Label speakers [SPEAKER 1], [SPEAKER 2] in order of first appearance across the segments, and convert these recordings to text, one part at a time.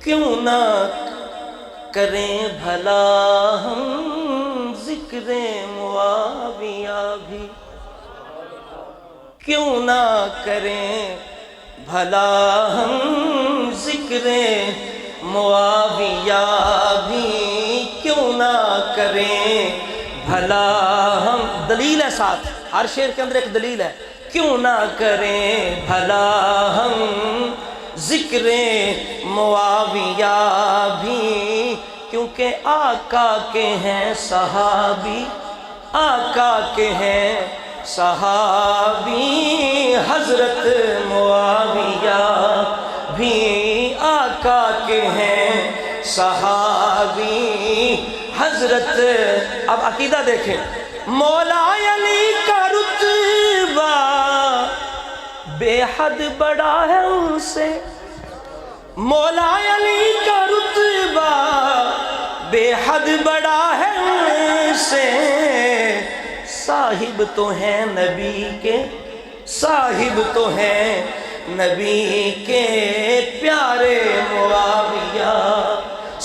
[SPEAKER 1] کیوں نہ کریں بھلا ہم ذکر معاویہ بھی، کیوں نہ کریں بھلا ہم ذکر معاویہ بھی، کیوں نہ کریں بھلا ہم. دلیل ہے ساتھ، ہر شعر کے اندر ایک دلیل ہے. کیوں نہ کریں بھلا ہم ذکر معاویہ بھی، کیونکہ آقا کے ہیں صحابی، آقا کے ہیں صحابی، حضرت معاویہ بھی آقا کے ہیں صحابی، حضرت. اب عقیدہ دیکھیں، مولا علی کا رتبہ بے حد بڑا ہے ان سے، مولا علی کا رتبہ بے حد بڑا ہے ان سے، صاحب تو ہیں نبی کے، صاحب تو ہیں نبی کے پیارے معاویہ،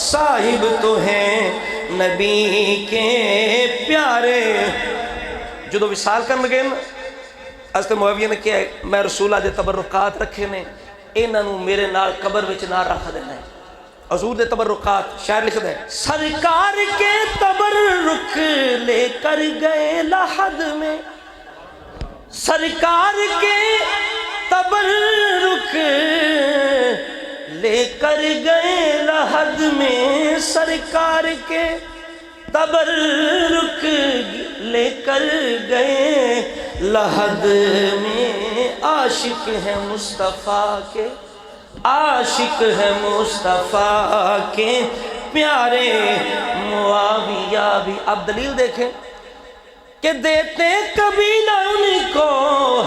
[SPEAKER 1] صاحب تو ہیں نبی کے پیارے. جدو وصال کرن لگے حضرت معاویہ نے کیا ہے، میں رسولہ دے تبرکات رکھے نے، انہاں نوں میرے نال قبر وچ نہ رکھ دینا ہے. حضور دے تبرکات شاعر لکھدا ہے، سرکار کے تبرک لے کر گئے لحد میں، سرکار کے تبرک لے کر گئے لحد میں، سرکار کے تبرک لے کر گئے لحد میں، عاشق ہے مصطفیٰ کے، عاشق ہے مصطفیٰ کے پیارے معاویہ بھی. اب دلیل دیکھیں کہ دیتے کبھی نہ ان کو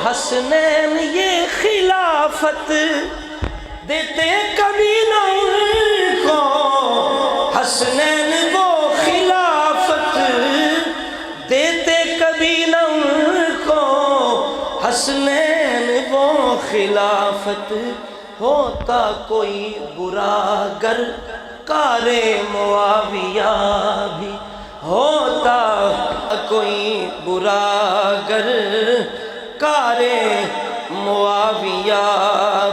[SPEAKER 1] حسنین یہ خلافت، دیتے کبھی نہ ان کو حسنین وہ خلافت، دیتے کبھی نہ ان کو حسنین وہ خلافت، ہوتا کوئی برا گر کار معاویہ بھی، ہوتا کوئی برا گر کار معاویہ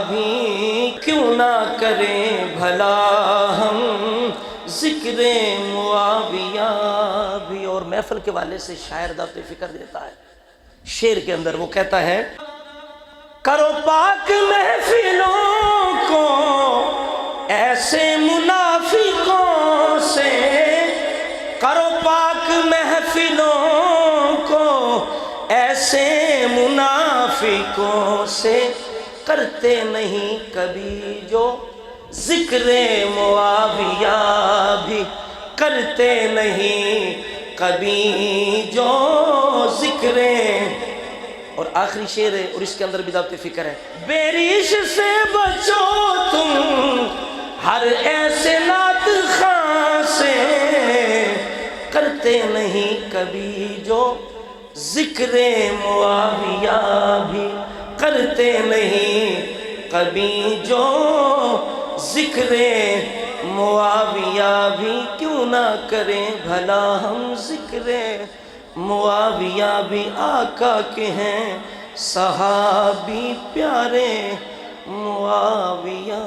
[SPEAKER 1] بھی، کیوں نہ کریں بھلا ہم ذکر معاویہ بھی. اور محفل کے والے سے شاعر دعوت فکر دیتا ہے شعر کے اندر، وہ کہتا ہے، کرو پاک محفلوں کو ایسے منافقوں سے، کرو پاک محفلوں کو ایسے منافقوں سے، کرتے نہیں کبھی جو ذکر معاویہ بھی، کرتے نہیں کبھی جو ذکر. اور آخری شعر ہے اور اس کے اندر بھی دعوت فکر ہے، بے ریش سے بچو تم ہر ایسے نعت خواں سے، کرتے نہیں کبھی جو ذکر معاویہ بھی، کرتے نہیں کبھی جو ذکر معاویہ بھی، کیوں نہ کریں بھلا ہم ذکر معاویہ بھی، آقا کے ہیں صحابی پیارے معاویہ.